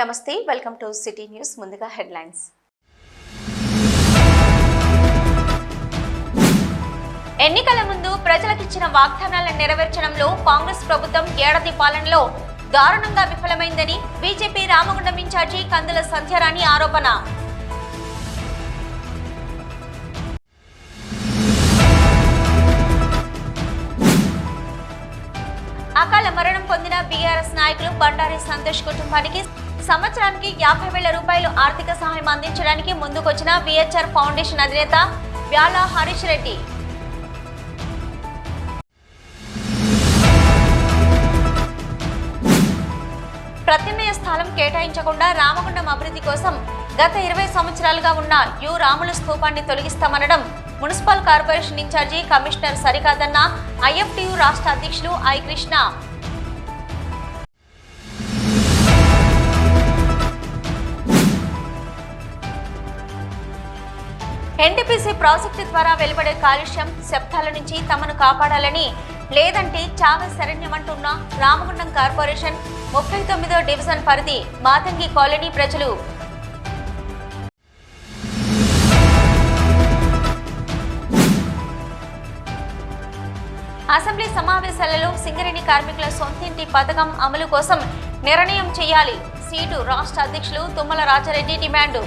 నమస్తే welcome to city news. ముందుగా headlines. ఎన్నికల ముందు ప్రజలకిచ్చిన వాగ్దానాలను నెరవేర్చడంలో కాంగ్రెస్ ప్రభుత్వం ఏడాది పాలనలో దారుణంగా విఫలమైందని బీజేపీ రామగుండం ఇన్ఛార్జి కందుల సంధ్యారాణి ఆరోపణ. అకాల మరణం పొందిన బీఆర్ఎస్ నాయకులు బండారి సంతోష్ కుటుంబానికి సంవత్సరానికి 50,000 రూపాయలు ఆర్థిక సహాయం అందించడానికి ముందుకొచ్చిన విహెచ్ఆర్ ఫౌండేషన్ అధినేత వ్యాల హరీష్ రెడ్డి. ప్రత్యామ్నాయ స్థలం కేటాయించకుండా రామగుండం అభివృద్ధి కోసం గత 20 సంవత్సరాలుగా ఉన్న యు రాములు స్థూపాన్ని తొలగిస్తామనడం మున్సిపల్ కార్పొరేషన్ ఇన్ఛార్జి కమిషనర్ సరికాదన్న ఐఎఫ్టియు రాష్ట్ర అధ్యక్షులు ఐ కృష్ణ. ఎన్టీపీసీ ప్రాజెక్టు ద్వారా వెలువడే కాలుష్యం శబ్దాల నుంచి తమను కాపాడాలని, లేదంటే చావే శరణ్యమంటున్న రామగుండం కార్పొరేషన్ 39వ డివిజన్ పరిధి మాతంగి కాలనీ ప్రజలు. అసెంబ్లీ సమావేశాలలో సింగరేణి కార్మికుల సొంతింటి పథకం అమలు కోసం నిర్ణయం చేయాలి. సీటు రాష్ట్ర అధ్యక్షులు తుమ్మల రాజారెడ్డి డిమాండు.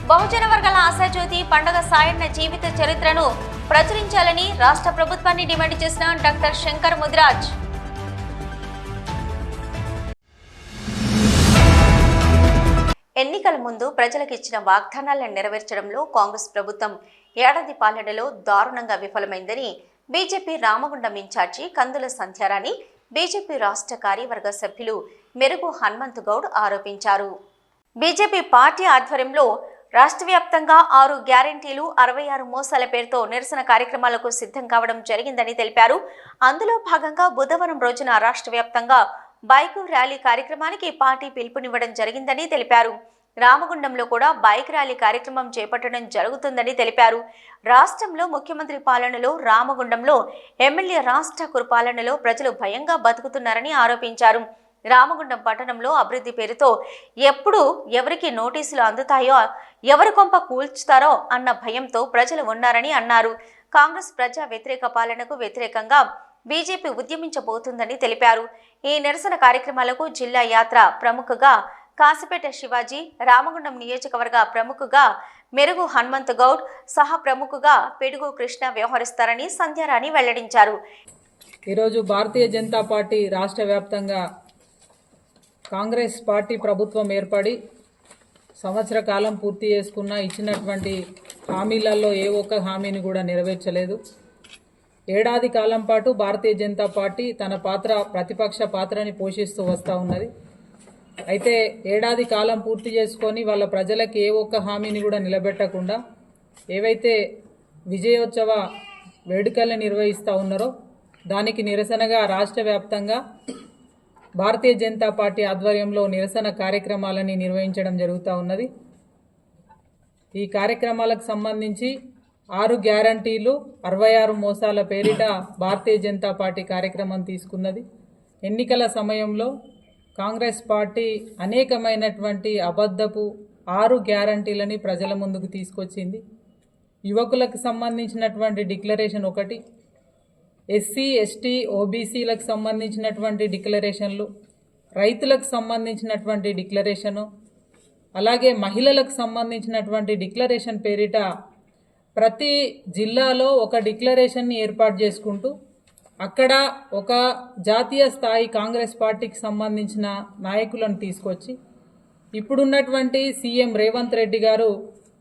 బహుజన వర్గాల ఆశాజ్యోతి పండగ సాయన్న జీవిత చరిత్రను ప్రచురించాలని రాష్ట్ర ప్రభుత్వాన్ని డిమాండ్ చేసిన డాక్టర్ శంకర్ ముదిరాజ్. ఎన్నికల ముందు ప్రజలకు ఇచ్చిన వాగ్దానాలను నెరవేర్చడంలో కాంగ్రెస్ ప్రభుత్వం ఏడాది పాలనలో దారుణంగా విఫలమైందని బీజేపీ రామగుండం ఇన్ఛార్జి కందుల సంధ్యారాణి, బీజేపీ రాష్ట్ర కార్యవర్గ సభ్యులు మెరుగు హనుమంతు గౌడ్ ఆరోపించారు. బీజేపీ పార్టీ ఆధ్వర్యంలో రాష్ట్ర వ్యాప్తంగా 6 గ్యారంటీలు 66 మోసాల పేరుతో నిరసన కార్యక్రమాలకు సిద్ధం కావడం జరిగిందని తెలిపారు. అందులో భాగంగా బుధవారం రోజున రాష్ట్ర వ్యాప్తంగా బైక్ ర్యాలీ కార్యక్రమానికి పార్టీ పిలుపునివ్వడం జరిగిందని తెలిపారు. రామగుండంలో కూడా బైక్ ర్యాలీ కార్యక్రమం చేపట్టడం జరుగుతుందని తెలిపారు. రాష్ట్రంలో ముఖ్యమంత్రి పాలనలో, రామగుండంలో ఎమ్మెల్యే రాష్ట్ర కురుపాలనలో ప్రజలు భయంగా బతుకుతున్నారని ఆరోపించారు. రామగుండం పట్టణంలో అభివృద్ధి పేరుతో ఎప్పుడు ఎవరికి నోటీసులు అందుతాయో, ఎవరి కొంప కూల్చుతారో అన్న భయంతో ప్రజలు ఉన్నారని అన్నారు. కాంగ్రెస్ ప్రజా వ్యతిరేక పాలనకు వ్యతిరేకంగా బీజేపీ ఉద్యమించబోతుందని తెలిపారు. ఈ నిరసన కార్యక్రమాలకు జిల్లా యాత్ర ప్రముఖగా కాసిపేట శివాజీ, రామగుండం నియోజకవర్గ ప్రముఖగా మెరుగు హనుమంతు గౌడ్, సహ ప్రముఖగా పిడుగు కృష్ణ వ్యవహరిస్తారని సంధ్యారాణి వెల్లడించారు. ఈరోజు భారతీయ జనతా పార్టీ రాష్ట్ర వ్యాప్తంగా కాంగ్రెస్ పార్టీ ప్రభుత్వం ఏర్పడి సంవత్సర కాలం పూర్తి చేసుకున్న ఇచ్చినటువంటి హామీలలో ఏ ఒక్క హామీని కూడా నెరవేర్చలేదు. ఏడాది కాలం పాటు భారతీయ జనతా పార్టీ తన ప్రతిపక్ష పాత్రని పోషిస్తూ వస్తూ ఉన్నది. అయితే ఏడాది కాలం పూర్తి చేసుకొని వాళ్ళ ప్రజలకు ఏ ఒక్క హామీని కూడా నిలబెట్టకుండా ఏవైతే విజయోత్సవ వేడుకలను నిర్వహిస్తూ ఉన్నారో దానికి నిరసనగా రాష్ట్ర వ్యాప్తంగా భారతీయ జనతా పార్టీ ఆధ్వర్యంలో నిరసన కార్యక్రమాలని నిర్వహించడం జరుగుతూ ఉన్నది. ఈ కార్యక్రమాలకు సంబంధించి 6 గ్యారంటీలు 66 మోసాల పేరిట భారతీయ జనతా పార్టీ కార్యక్రమం తీసుకున్నది. ఎన్నికల సమయంలో కాంగ్రెస్ పార్టీ అనేకమైనటువంటి అబద్ధపు 6 గ్యారంటీలని ప్రజల ముందుకు తీసుకొచ్చింది. యువకులకు సంబంధించినటువంటి డిక్లరేషన్ ఒకటి, ఎస్సీ ఎస్టీ ఓబీసీలకు సంబంధించినటువంటి డిక్లరేషన్లు, రైతులకు సంబంధించినటువంటి డిక్లరేషను, అలాగే మహిళలకు సంబంధించినటువంటి డిక్లరేషన్ పేరిట ప్రతి జిల్లాలో ఒక డిక్లరేషన్ని ఏర్పాటు చేసుకుంటూ అక్కడ ఒక జాతీయ స్థాయి కాంగ్రెస్ పార్టీకి సంబంధించిన నాయకులను తీసుకొచ్చి ఇప్పుడున్నటువంటి సీఎం రేవంత్ రెడ్డి గారు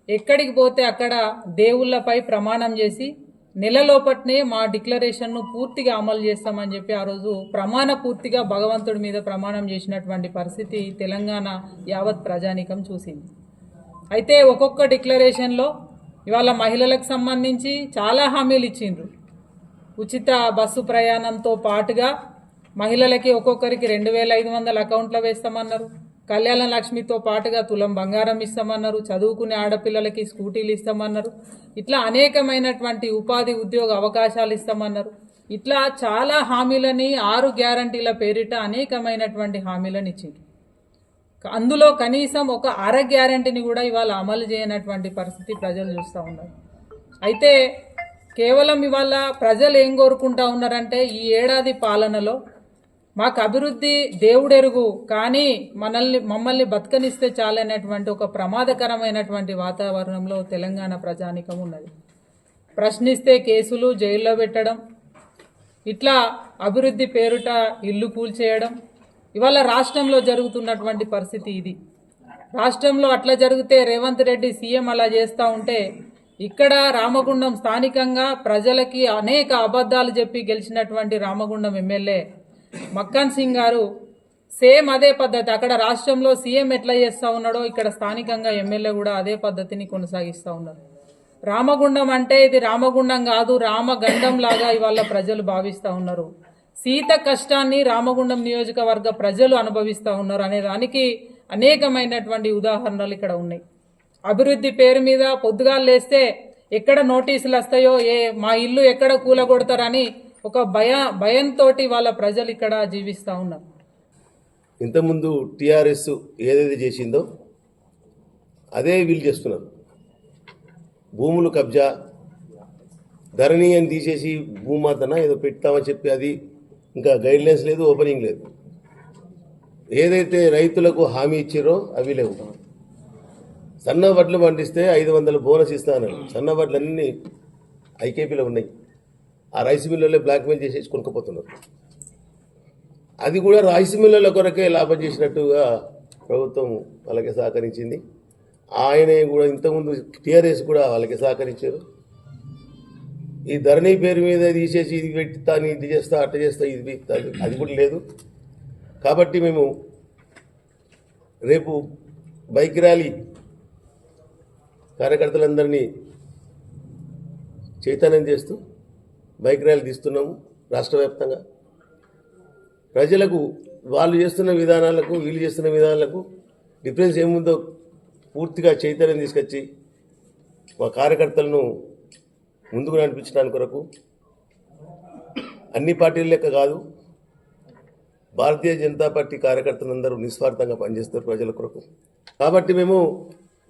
ఎక్కడికి పోతే అక్కడ దేవుళ్లపై ప్రమాణం చేసి నెలలోపట్నే మా డిక్లరేషన్ను పూర్తిగా అమలు చేస్తామని చెప్పి ఆ రోజు పూర్తిగా భగవంతుడి మీద ప్రమాణం చేసినటువంటి పరిస్థితి తెలంగాణ యావత్ ప్రజానీకం చూసింది. అయితే ఒక్కొక్క డిక్లరేషన్లో ఇవాళ మహిళలకు సంబంధించి చాలా హామీలు ఇచ్చిండ్రు. ఉచిత బస్సు ప్రయాణంతో పాటుగా మహిళలకి ఒక్కొక్కరికి 2,500 అకౌంట్లో వేస్తామన్నారు. కళ్యాణ లక్ష్మితో పాటుగా తులం బంగారం ఇస్తామన్నారు, చదువుకునే ఆడపిల్లలకి స్కూటీలు ఇస్తామన్నారు, ఇట్లా అనేకమైనటువంటి ఉపాధి ఉద్యోగ అవకాశాలు ఇస్తామన్నారు. ఇట్లా చాలా హామీలని 6 గ్యారంటీల పేరిట అనేకమైనటువంటి హామీలను ఇచ్చింది. అందులో కనీసం ఒక అర గ్యారంటీని కూడా ఇవాళ అమలు చేయనటువంటి పరిస్థితి ప్రజలు చూస్తూ ఉన్నారు. అయితే కేవలం ఇవాళ ప్రజలు ఏం కోరుకుంటా ఉన్నారంటే ఈ ఏడాది పాలనలో మాకు అభివృద్ధి దేవుడెరుగు కానీ మమ్మల్ని బతకనిస్తే చాలనేటువంటి ఒక ప్రమాదకరమైనటువంటి వాతావరణంలో తెలంగాణ ప్రజానికం ఉన్నది. ప్రశ్నిస్తే కేసులు, జైల్లో పెట్టడం, ఇట్లా అభివృద్ధి పేరుట ఇల్లు కూల్చేయడం ఇవాళ రాష్ట్రంలో జరుగుతున్నటువంటి పరిస్థితి ఇది. రాష్ట్రంలో అట్లా జరిగితే రేవంత్ రెడ్డి సీఎం అలా చేస్తూ ఉంటే ఇక్కడ రామగుండం స్థానికంగా ప్రజలకి అనేక అబద్ధాలు చెప్పి గెలిచినటువంటి రామగుండం ఎమ్మెల్యే మక్కన్ సింగ్ గారు సేమ్ అదే పద్ధతి, అక్కడ రాష్ట్రంలో సీఎం ఎట్లా చేస్తూ ఉన్నాడో ఇక్కడ స్థానికంగా ఎమ్మెల్యే కూడా అదే పద్ధతిని కొనసాగిస్తూ ఉన్నారు. రామగుండం అంటే ఇది రామగుండం కాదు, రామగండం లాగా ఇవాళ ప్రజలు భావిస్తూ ఉన్నారు. సీత కష్టాన్ని రామగుండం నియోజకవర్గ ప్రజలు అనుభవిస్తూ ఉన్నారు అనే దానికి అనేకమైనటువంటి ఉదాహరణలు ఇక్కడ ఉన్నాయి. అభివృద్ధి పేరు మీద పొద్దుగాలు లేస్తే ఎక్కడ నోటీసులు వస్తాయో, మా ఇల్లు ఎక్కడ కూలగొడతారని ఒక భయంతో వాళ్ళ ప్రజలు ఇక్కడ జీవిస్తూ ఉన్నారు. ఇంతకుముందు టీఆర్ఎస్ ఏదైతే చేసిందో అదే వీళ్ళు చేస్తున్నారు. భూములు కబ్జా, ధరణి అని తీసేసి భూమాతన ఏదో పెడతామని చెప్పి అది ఇంకా గైడ్లైన్స్ లేదు, ఓపెనింగ్ లేదు. ఏదైతే రైతులకు హామీ ఇచ్చారో అవి లేవు. సన్న వడ్లు పండిస్తే 500 బోనస్ ఇస్తానన్నారు. సన్న వడ్లన్నీ ఐకేపీలో ఉన్నాయి. ఆ రైస్ మిల్లులే బ్లాక్మెయిల్ చేసేసి కొనుక్కపోతున్నారు. అది కూడా రైస్ మిల్లుల కొరకే లాభం చేసినట్టుగా ప్రభుత్వం వాళ్ళకి సహకరించింది. ఆయనే కూడా ఇంతకుముందు టీఆర్ఎస్ కూడా వాళ్ళకి సహకరించారు. ఈ ధరణి పేరు మీద తీసేసి ఇది పెడతాను, ఇది చేస్తా, అట్ట చేస్తా, ఇది పెడతా, అది కూడా లేదు. కాబట్టి మేము రేపు బైక్ ర్యాలీ కార్యకర్తలందరినీ చైతన్యం చేస్తూ బైక్ ర్యాలీ తీస్తున్నాము. రాష్ట్ర వ్యాప్తంగా ప్రజలకు వాళ్ళు చేస్తున్న విధానాలకు వీళ్ళు చేస్తున్న విధానాలకు డిఫరెన్స్ ఏముందో పూర్తిగా చైతన్యం తీసుకొచ్చి మా కార్యకర్తలను ముందుకు నడిపించడానికి కొరకు అన్ని పార్టీల లెక్క కాదు, భారతీయ జనతా పార్టీ కార్యకర్తలందరూ నిస్వార్థంగా పనిచేస్తారు ప్రజల కొరకు. కాబట్టి మేము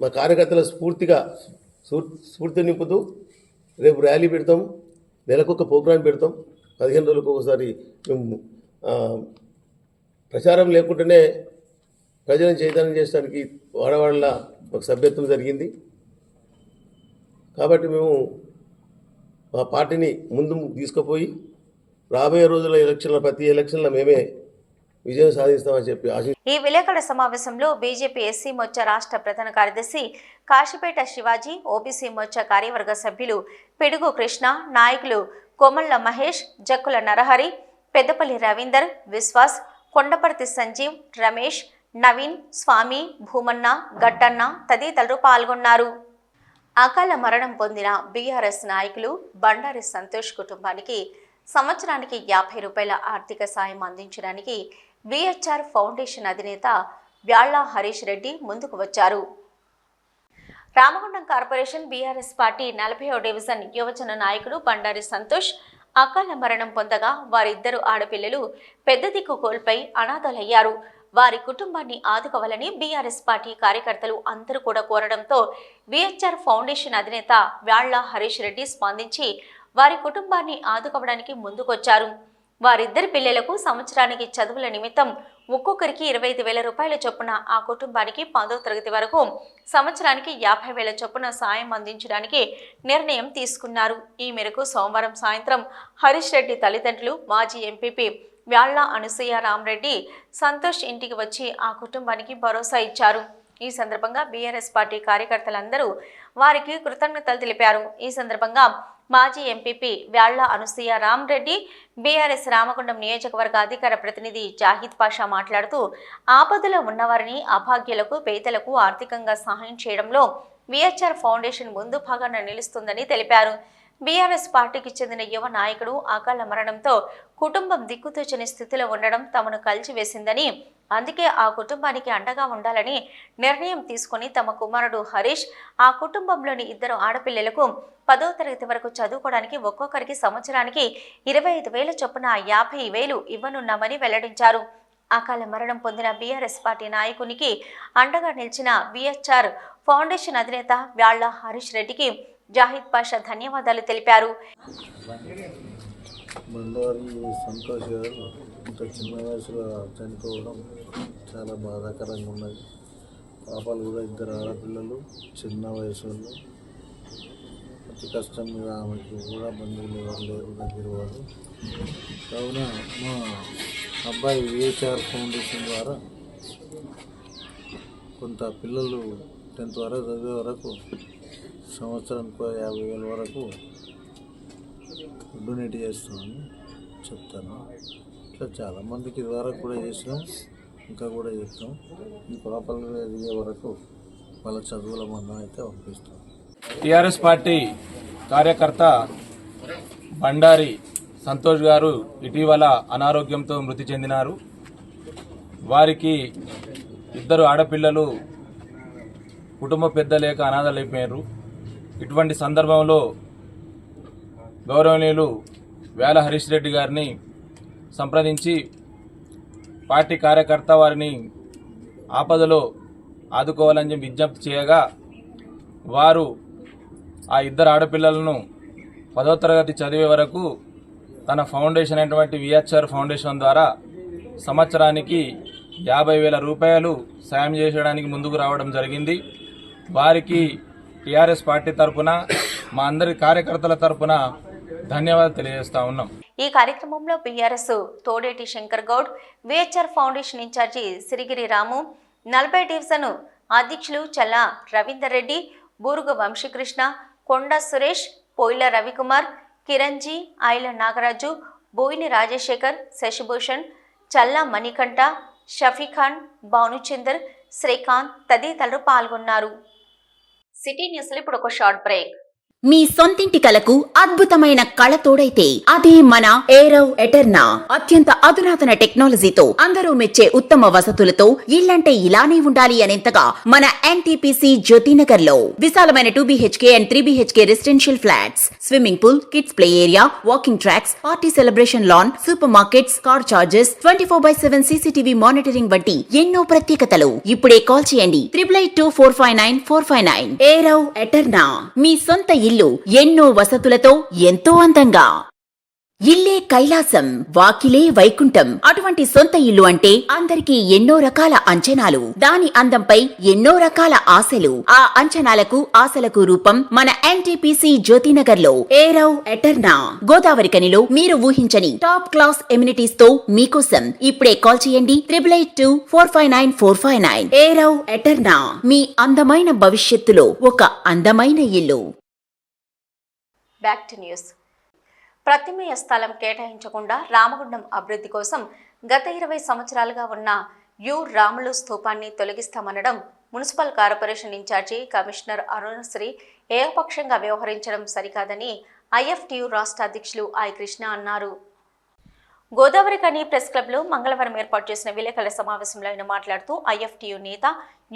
మా కార్యకర్తల స్ఫూర్తి నింపుతూ రేపు ర్యాలీ పెడతాం, నెలకొక ప్రోగ్రాం పెడతాం. 15 రోజులకు ఒకసారి మేము ప్రచారం లేకుండానే ప్రజలను చైతన్యం చేయడానికి వాడవాడలా ఒక సభ్యత్వం జరిగింది. కాబట్టి మేము మా పార్టీని ముందు తీసుకుపోయి రాబోయే రోజుల ప్రతి ఎలక్షన్లో మేమే విజయం సాధిస్తామని చెప్పి ఈ విలేకరుల సమావేశంలో బీజేపీ ఎస్సీ మోర్చా రాష్ట్ర ప్రధాన కార్యదర్శి కాశీపేట శివాజీ, ఓబీసీ మోర్చా కార్యవర్గ సభ్యులు పిడుగు కృష్ణ, నాయకులు కొమళ్ళ మహేష్, జక్కుల నరహరి, పెద్దపల్లి రవీందర్, విశ్వాస్, కొండపర్తి సంజీవ్, రమేష్, నవీన్, స్వామి, భూమన్న, గట్టన్న తదితరులు పాల్గొన్నారు. అకాల మరణం పొందిన బీఆర్ఎస్ నాయకులు బండారి సంతోష్ కుటుంబానికి సంవత్సరానికి 50 రూపాయల ఆర్థిక సాయం అందించడానికి విహెచ్ఆర్ ఫౌండేషన్ అధినేత వ్యాళ్ల హరీష్ రెడ్డి ముందుకు వచ్చారు. రామగుండం కార్పొరేషన్ బీఆర్ఎస్ పార్టీ 40వ డివిజన్ యువజన నాయకుడు బండారి సంతోష్ అకాల మరణం పొందగా వారిద్దరు ఆడపిల్లలు పెద్ద దిక్కు కోల్పై అనాథలయ్యారు. వారి కుటుంబాన్ని ఆదుకోవాలని బీఆర్ఎస్ పార్టీ కార్యకర్తలు అందరూ కూడా కోరడంతో విహెచ్ఆర్ ఫౌండేషన్ అధినేత వ్యాళ్ల హరీష్ రెడ్డి స్పందించి వారి కుటుంబాన్ని ఆదుకోవడానికి ముందుకొచ్చారు. వారిద్దరి పిల్లలకు సంవత్సరానికి చదువుల నిమిత్తం ఒక్కొక్కరికి 25,000 రూపాయల చొప్పున ఆ కుటుంబానికి 10వ తరగతి వరకు సంవత్సరానికి 50,000 చొప్పున సాయం అందించడానికి నిర్ణయం తీసుకున్నారు. ఈ మేరకు సోమవారం సాయంత్రం హరీష్ రెడ్డి తల్లిదండ్రులు మాజీ ఎంపీపీ వ్యాళ్ల అనసూయ రామరెడ్డి సంతోష్ ఇంటికి వచ్చి ఆ కుటుంబానికి భరోసా ఇచ్చారు. ఈ సందర్భంగా బీఆర్ఎస్ పార్టీ కార్యకర్తలందరూ వారికి కృతజ్ఞతలు తెలిపారు. ఈ సందర్భంగా మాజీ ఎంపీపీ వ్యాళ్ల అనసూయ రామరెడ్డి, బీఆర్ఎస్ రామగుండం నియోజకవర్గ అధికార ప్రతినిధి జాహిద్ పాషా మాట్లాడుతూ ఆపదలో ఉన్నవారిని, అభాగ్యులకు, పేదలకు ఆర్థికంగా సహాయం చేయడంలో విహెచ్ఆర్ ఫౌండేషన్ ముందు భాగాన నిలుస్తుందని తెలిపారు. బీఆర్ఎస్ పార్టీకి చెందిన యువ నాయకుడు అకాల మరణంతో కుటుంబం దిక్కుతోచని స్థితిలో ఉండడం తమను కలిచివేసిందని, అందుకే ఆ కుటుంబానికి అండగా ఉండాలని నిర్ణయం తీసుకుని తమ కుమారుడు హరీష్ ఆ కుటుంబంలోని 2 ఆడపిల్లలకు 10వ తరగతి వరకు చదువుకోవడానికి ఒక్కొక్కరికి సంవత్సరానికి 25,000 చొప్పున 50,000 ఇవ్వనున్నామని వెల్లడించారు. అకాల మరణం పొందిన బీఆర్ఎస్ పార్టీ నాయకునికి అండగా నిలిచిన బిహెచ్ఆర్ ఫౌండేషన్ అధినేత వ్యాళ్ల హరీష్ రెడ్డికి జాహిద్ పాషా ధన్యవాదాలు తెలిపారు. బండారి సంతోష్ గారు ఇంత చిన్న వయసులో చనిపోవడం చాలా బాధాకరంగా ఉన్నది. పాపాలు కూడా 2 ఆడపిల్లలు, చిన్న వయసులో అతి కష్టం మీద ఆమెకు కూడా బంధువులు ఎవరు లేరు, దగ్గర వారు. కావున మా అబ్బాయి విహెచ్ఆర్ ఫౌండేషన్ ద్వారా కొంత పిల్లలు 10th వరకు చదివే వరకు సంవత్సరానికి 50,000 వరకు డొనేట్ చేస్తామని చెప్తాను. ఇట్లా చాలామందికి ద్వారా కూడా చేసినాం, ఇంకా కూడా చేస్తాం. ఈ పాపలు ఎదిగే వరకు వాళ్ళ చదువుల మందం అయితే పంపిస్తాం. టీఆర్ఎస్ పార్టీ కార్యకర్త బండారి సంతోష్ గారు ఇటీవల అనారోగ్యంతో మృతి చెందినారు. వారికి 2 ఆడపిల్లలు, కుటుంబ పెద్ద లేక అనాథలైపోయారు. ఇటువంటి సందర్భంలో గౌరవనీయులు వేల హరీష్ రెడ్డి గారిని సంప్రదించి పార్టీ కార్యకర్త వారిని ఆపదలో ఆదుకోవాలని చెప్పి విజ్ఞప్తి చేయగా వారు ఆ 2 ఆడపిల్లలను 10వ తరగతి చదివే వరకు తన ఫౌండేషన్ అయినటువంటి విహెచ్ఆర్ ఫౌండేషన్ ద్వారా సంవత్సరానికి 50,000 రూపాయలు సాయం చేయడానికి ముందుకు రావడం జరిగింది. వారికి టీఆర్ఎస్ పార్టీ తరఫున, మా అందరి కార్యకర్తల తరఫున ధన్యవాదాలు తెలియజేస్తా ఉన్నాం. ఈ కార్యక్రమంలో BRS Todeti Shankar Goud, VHR foundation in charge Sirigiri Ramu, 40 division అధ్యక్షులు చల్లా రవీందర్ రెడ్డి, బూరుగ వంశీకృష్ణ, కొండ సురేష్, పోయిల రవికుమార్, కిరణ్జీ, ఐల నాగరాజు, బోయిని రాజశేఖర్, శశిభూషణ్, చల్లా మణికంఠ, షఫీఖాన్, భానుచందర్, శ్రీకాంత్ తదితరులు పాల్గొన్నారు. సిటీ న్యూస్లో ఇప్పుడు ఒక షార్ట్ బ్రేక్. మీ సొంతింటి కలకు అద్భుతమైన కళ తోడైతే అదే మన ఏరవ్ ఎటర్నా. అత్యంత అధునాతన టెక్నాలజీతో అందరూ మెచ్చే ఉత్తమ వసతులతో ఇల్లంటే ఇలానే ఉండాలి అనేంతగా మన ఎన్టీపీసీ జ్యోతినగర్ లో విశాలమైన 2 BHK and 3 BHK residential flats, swimming pool, kids play area, walking tracks, party celebration lawn, super markets, car charges, 24/7 CCTV monitoring వంటి ఎన్నో ప్రత్యేకతలు. ఇప్పుడే కాల్ చేయండి 882459 ఏరవ్ ఎటర్నా. మీ సొంత ఇల్లు ఎన్నో వసతులతో ఎంతో అందంగా. ఇల్లే కైలాసం, వాకిలే వైకుంఠం. అటువంటి సొంత ఇల్లు అంటే అందరికీ ఎన్నో రకాల అంచనాలు, దాని అందంపై ఎన్నో రకాల ఆశలు. ఆ అంచనాలకు ఆశలకు రూపం మన ఎన్టీపీసీ జ్యోతినగర్ లో ఏరవ్ ఎటర్నా. గోదావరి కనిలో మీరు ఊహించని టాప్ క్లాస్ ఎమ్యూనిటీస్ తో మీకోసం ఇప్పుడే కాల్ చేయండి 882459 ఏరవ్ ఎటర్నా. మీ అందమైన భవిష్యత్తులో ఒక అందమైన ఇల్లు. Back to news. ప్రతిమేయ స్థలం కేటాయించకుండా రామగుండం అభివృద్ధి కోసం గత 20 సంవత్సరాలుగా ఉన్న యు రాములు స్థూపాన్ని తొలగిస్తామనడం municipal corporation in charge commissioner Arunasri ఏకపక్షంగా వ్యవహరించడం సరికాదని ఐఎఫ్టియు రాష్ట్ర అధ్యక్షులు ఐ కృష్ణ అన్నారు. గోదావరి కని ప్రెస్ క్లబ్లో మంగళవారం ఏర్పాటు చేసిన విలేకరుల సమావేశంలో ఆయన మాట్లాడుతూ ఐఎఫ్టియు నేత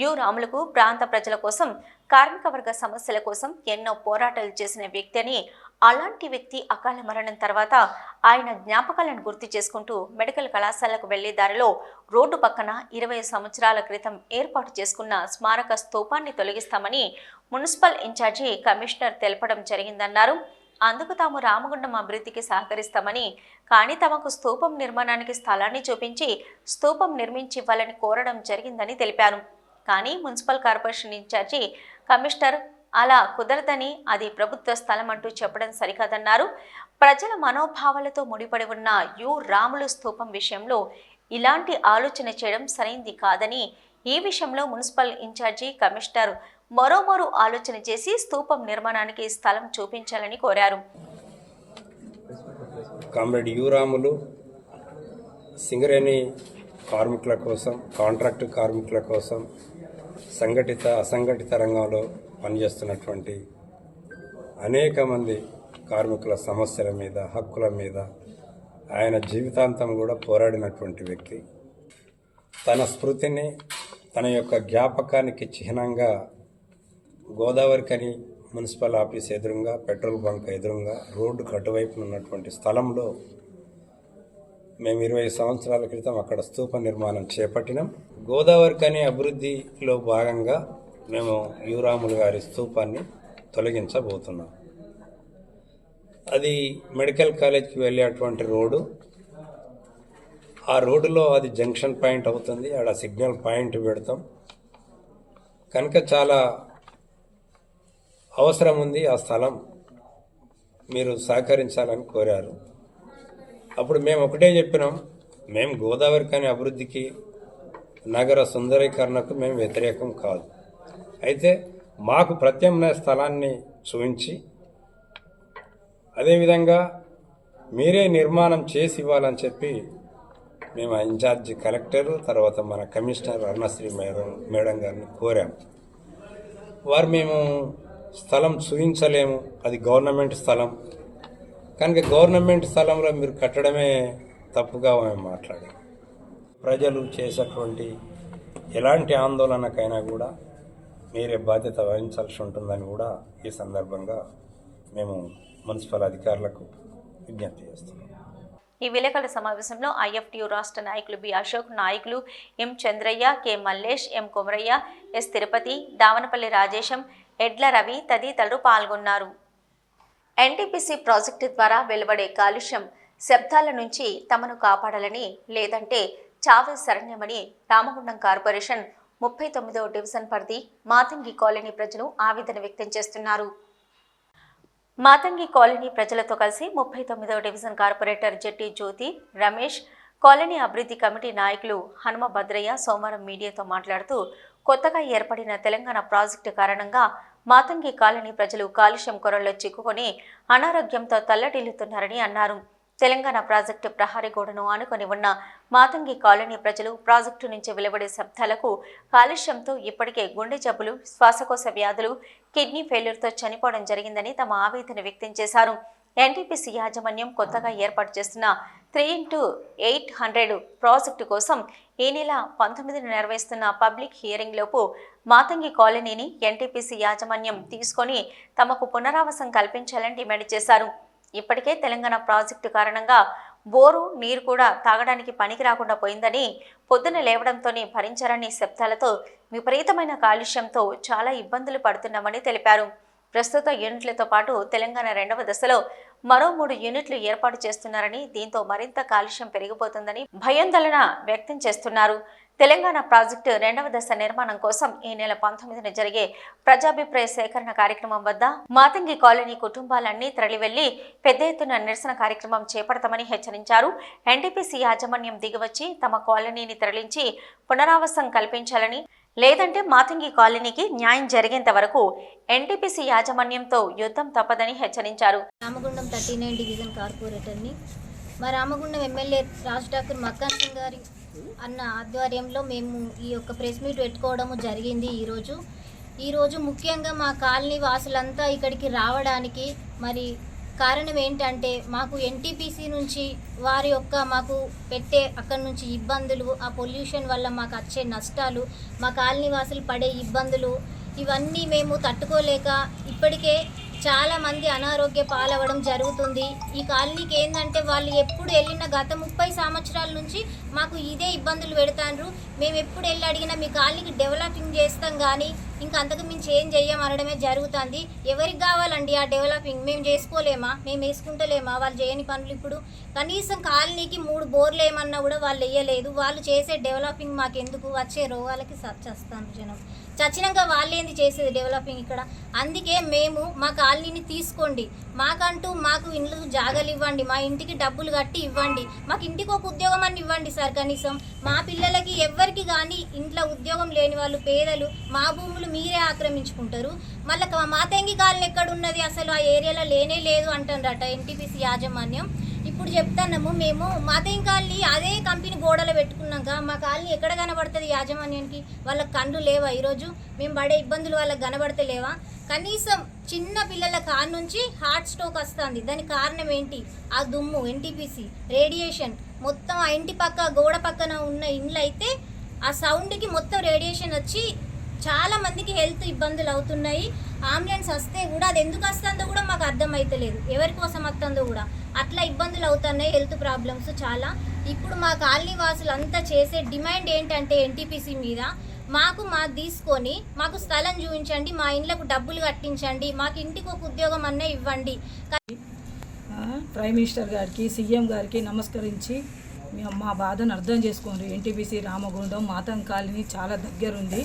యు రాములకు ప్రాంత ప్రజల కోసం, కార్మిక వర్గ సమస్యల కోసం ఎన్నో పోరాటాలు చేసిన వ్యక్తి అని, అలాంటి వ్యక్తి అకాల మరణం తర్వాత ఆయన జ్ఞాపకాలను గుర్తు చేసుకుంటూ మెడికల్ కళాశాలకు వెళ్లే దారిలో రోడ్డు పక్కన 20 సంవత్సరాల క్రితం ఏర్పాటు చేసుకున్న స్మారక స్తూపాన్ని తొలగిస్తామని మున్సిపల్ ఇన్ఛార్జి కమిషనర్ తెలపడం జరిగిందన్నారు. అందుకు తాము రామగుండం అభివృద్ధికి సహకరిస్తామని, కానీ తమకు స్తూపం నిర్మాణానికి స్థలాన్ని చూపించి స్తూపం నిర్మించి ఇవ్వాలని కోరడం జరిగిందని తెలిపారు. కానీ మున్సిపల్ కార్పొరేషన్ ఇన్ఛార్జి కమిషనర్ అలా కుదరదని, అది ప్రభుత్వ స్థలం అంటూ చెప్పడం సరికాదన్నారు. ప్రజల మనోభావాలతో ముడిపడి ఉన్న యు రాములు స్తూపం విషయంలో ఇలాంటి ఆలోచన చేయడం సరైంది కాదని, ఈ విషయంలో మున్సిపల్ ఇన్ఛార్జి కమిషనర్ మరోమారు ఆలోచన చేసి స్తూపం నిర్మాణానికి స్థలం చూపించాలని కోరారు. కామ్రేడ్ యు రాములు సింగరేణి కార్మికుల కోసం, కాంట్రాక్టు కార్మికుల కోసం, సంఘటిత అసంఘటిత రంగంలో పనిచేస్తున్నటువంటి అనేక మంది కార్మికుల సమస్యల మీద, హక్కుల మీద ఆయన జీవితాంతం కూడా పోరాడినటువంటి వ్యక్తి. తన స్మృతిని, తన యొక్క జ్ఞాపకానికి చిహ్నంగా గోదావరికని మున్సిపల్ ఆఫీస్ ఎదురుగా, పెట్రోల్ బంక్ ఎదురుగా, రోడ్డుకు అటువైపున ఉన్నటువంటి స్థలంలో మేము 20 సంవత్సరాల క్రితం అక్కడ స్తూప నిర్మాణం చేపట్టినాం. గోదావరికని అభివృద్ధిలో భాగంగా మేము యువరాములు గారి స్తూపాన్ని తొలగించబోతున్నాం. అది మెడికల్ కాలేజ్కి వెళ్ళేటువంటి రోడ్డు. ఆ రోడ్డులో అది జంక్షన్ పాయింట్ అవుతుంది. ఆడ సిగ్నల్ పాయింట్ పెడతాం కనుక చాలా అవసరం ఉంది. ఆ స్థలం మీరు సహకరించాలని కోరారు. అప్పుడు మేము ఒకటే చెప్పినాం, మేము గోదావరికని అభివృద్ధికి, నగర సుందరీకరణకు మేము వ్యతిరేకం కాదు. అయితే మాకు ప్రత్యామ్నాయ స్థలాన్ని చూపించి అదేవిధంగా మీరే నిర్మాణం చేసి ఇవ్వాలని చెప్పి మేము ఇన్ఛార్జి కలెక్టర్, తర్వాత మన కమిషనర్ అరుణశ్రీ మేడం గారిని కోరాము. వారు మేము స్థలం చూపించలేము, అది గవర్నమెంట్ స్థలం కనుక గవర్నమెంట్ స్థలంలో మీరు కట్టడమే తప్పుగా మేము మాట్లాడాము. ప్రజలు చేసేటువంటి ఎలాంటి ఆందోళనకైనా కూడా మీరే బాధ్యత వహించాల్సి ఉంటుందని కూడా ఈ సందర్భంగా మేము మున్సిపల్ అధికారులకు విజ్ఞప్తి చేస్తున్నాం. ఈ విలేకరుల సమావేశంలో ఐఎఫ్టియు రాష్ట్ర నాయకులు బి అశోక్, నాయకులు ఎం చంద్రయ్య, కె మల్లేష్, ఎం కొమరయ్య, ఎస్ తిరుపతి, దావనపల్లి రాజేశం, ఎడ్ల రవి తదితరులు పాల్గొన్నారు. ఎన్టీపీసీ ప్రాజెక్టు ద్వారా వెలువడే కాలుష్యం శబ్దాల నుంచి తమను కాపాడాలని, లేదంటే చావే శరణ్యమని రామగుండం కార్పొరేషన్ 39వ డివిజన్ పరిధి మాతంగి కాలనీ ప్రజలు ఆవేదన వ్యక్తం చేస్తున్నారు. మాతంగి కాలనీ ప్రజలతో కలిసి 39వ డివిజన్ కార్పొరేటర్ జెట్టి జ్యోతి, రమేష్, కాలనీ అభివృద్ధి కమిటీ నాయకులు హనుమ భద్రయ్య సోమవారం మీడియాతో మాట్లాడుతూ, కొత్తగా ఏర్పడిన తెలంగాణ ప్రాజెక్టు కారణంగా మాతంగి కాలనీ ప్రజలు కాలుష్యం కొరల్లో చిక్కుకొని అనారోగ్యంతో తల్లడిల్లుతున్నారని అన్నారు. తెలంగాణ ప్రాజెక్టు ప్రహరీ గోడను ఆనుకొని ఉన్న మాతంగి కాలనీ ప్రజలు ప్రాజెక్టు నుంచి వెలువడే శబ్దాలకు, కాలుష్యంతో ఇప్పటికే గుండె జబ్బులు, శ్వాసకోశ వ్యాధులు, కిడ్నీ ఫెయిల్యూర్తో చనిపోవడం జరిగిందని తమ ఆవేదన వ్యక్తం చేశారు. ఎన్టీపీసీ యాజమాన్యం కొత్తగా ఏర్పాటు చేస్తున్న 3x800 ప్రాజెక్టు కోసం ఈ నెల 19న నిర్వహిస్తున్న పబ్లిక్ హియరింగ్ లోపు మాతంగి కాలనీని ఎన్టీపీసీ యాజమాన్యం తీసుకొని తమకు పునరావాసం కల్పించాలని డిమాండ్ చేశారు. ఇప్పటికే తెలంగాణ ప్రాజెక్టు కారణంగా బోరు నీరు కూడా తాగడానికి పనికి రాకుండా పోయిందని, పొద్దున లేవడంతోనే భరించారని శబ్దాలతో విపరీతమైన కాలుష్యంతో చాలా ఇబ్బందులు పడుతున్నామని తెలిపారు. ప్రస్తుత యూనిట్లతో పాటు తెలంగాణ 2వ దశలో మరో 3 యూనిట్లు ఏర్పాటు చేస్తున్నారని, దీంతో మరింత కాలుష్యం పెరిగిపోతుందని భయాందోళన వ్యక్తం చేస్తున్నారు. తెలంగాణ ప్రాజెక్టు 2వ దశ నిర్మాణం కోసం ఈ నెల 19న జరిగే ప్రజాభిప్రాయ సేకరణ కార్యక్రమం వద్ద మాతంగి కాలనీ కుటుంబాలన్నీ తరలివెళ్లి పెద్ద ఎత్తున నిరసన కార్యక్రమం చేపడతామని హెచ్చరించారు. ఎన్టీపీసీ యాజమాన్యం దిగివచ్చి తమ కాలనీని తరలించి పునరావాసం కల్పించాలని, లేదంటే మాతంగి కాలనీకి న్యాయం జరిగేంత వరకు ఎన్టీపీసీ యాజమాన్యంతో యుద్ధం తప్పదని హెచ్చరించారు. రామగుండం 39 డివిజన్ కార్పొరేటర్ని. మా రామగుండం ఎమ్మెల్యే రాజ్ ఠాకూర్ మక్కాన్ సింగ్ గారి అన్న ఆధ్వర్యంలో మేము ఈ యొక్క ప్రెస్ మీట్ పెట్టుకోవడము జరిగింది. ఈరోజు ముఖ్యంగా మా కాలనీ వాసులంతా ఇక్కడికి రావడానికి మరి కారణం ఏంటంటే, మాకు ఎన్టీపీసీ నుంచి వారి యొక్క మాకు పెట్టే అక్కడి నుంచి ఇబ్బందులు, ఆ పొల్యూషన్ వల్ల మాకు వచ్చే నష్టాలు, మా కాలనీ వాసులు పడే ఇబ్బందులు, ఇవన్నీ మేము తట్టుకోలేక ఇప్పటికే చాలామంది అనారోగ్య పాలవడం జరుగుతుంది. ఈ కాలనీకి ఏంటంటే వాళ్ళు ఎప్పుడు వెళ్ళిన గత 30 సంవత్సరాల నుంచి మాకు ఇదే ఇబ్బందులు పెడతాండ్రు. మేము ఎప్పుడు వెళ్ళి అడిగినా మీ కాలనీకి డెవలపింగ్ చేస్తాం కానీ ఇంకా అంతకు మించి ఏం చెయ్యం అనడమే జరుగుతుంది. ఎవరికి కావాలండి ఆ డెవలపింగ్? మేము చేసుకోలేమా? మేము వేసుకుంటలేమా? వాళ్ళు చేయని పనులు. ఇప్పుడు కనీసం కాలనీకి 3 బోర్లు ఏమన్నా కూడా వాళ్ళు వేయలేదు. వాళ్ళు చేసే డెవలపింగ్ మాకెందుకు? వచ్చే రోగాలకి చస్తాను జనం. చచ్చినాక వాళ్ళేంది చేసేది డెవలపింగ్ ఇక్కడ? అందుకే మేము మా కాలనీని తీసుకోండి, మాకు ఇండ్లు జాగాలు ఇవ్వండి, మా ఇంటికి డబ్బులు కట్టి ఇవ్వండి, మాకు ఇంటికి ఒక ఉద్యోగం అని ఇవ్వండి సార్. కనీసం మా పిల్లలకి ఎవ్వరికి కానీ ఇంట్లో ఉద్యోగం లేని వాళ్ళు, పేదలు, మా భూములు మీరే ఆక్రమించుకుంటారు. మళ్ళీ మాతంగి కాలనీ ఎక్కడున్నది? అసలు ఆ ఏరియాలో లేనే లేదు అంటారట ఎన్టీపీసీ యాజమాన్యం. ఇప్పుడు చెప్తున్నాము, మేము మాతంగి కాలనీ అదే కంపెనీ గోడలో పెట్టుకున్నాక మా కాలనీ ఎక్కడ కనబడుతుంది యాజమాన్యానికి? వాళ్ళకి కళ్ళు లేవా? ఈరోజు మేము పడే ఇబ్బందులు వాళ్ళకి కనబడతలేవా? కనీసం చిన్న పిల్లల కాడ నుంచి హార్ట్ స్ట్రోక్ వస్తుంది. దానికి కారణం ఏంటి? ఆ దుమ్ము, ఎన్టీపీసీ రేడియేషన్ మొత్తం ఆ ఇంటి పక్క గోడ పక్కన ఉన్న ఇండ్లు అయితే ఆ సౌండ్కి మొత్తం రేడియేషన్ వచ్చి చాలా మందికి హెల్త్ ఇబ్బందులు అవుతున్నాయి. అంబులెన్స్ వస్తే కూడా అది ఎందుకు వస్తుందో కూడా మాకు అర్థమైతలేదు, ఎవరి కోసం వస్తుందో కూడా. అట్లా ఇబ్బందులు అవుతున్నాయి, హెల్త్ ప్రాబ్లమ్స్ చాలా. ఇప్పుడు మా కాలనీ వాసులు అంతా చేసే డిమాండ్ ఏంటంటే ఎన్టీపీసీ మీద మాకు తీసుకొని మాకు స్థలం చూపించండి, మా ఇండ్లకు డబ్బులు కట్టించండి, మాకు ఇంటికి ఒక ఉద్యోగం అన్న ఇవ్వండి. ప్రైమ్ మినిస్టర్ గారికి, సీఎం గారికి నమస్కరించి మా బాధను అర్థం చేసుకోండి. ఎన్టీపీసీ రామగుండం మాతం కాలనీ చాలా దగ్గరుంది.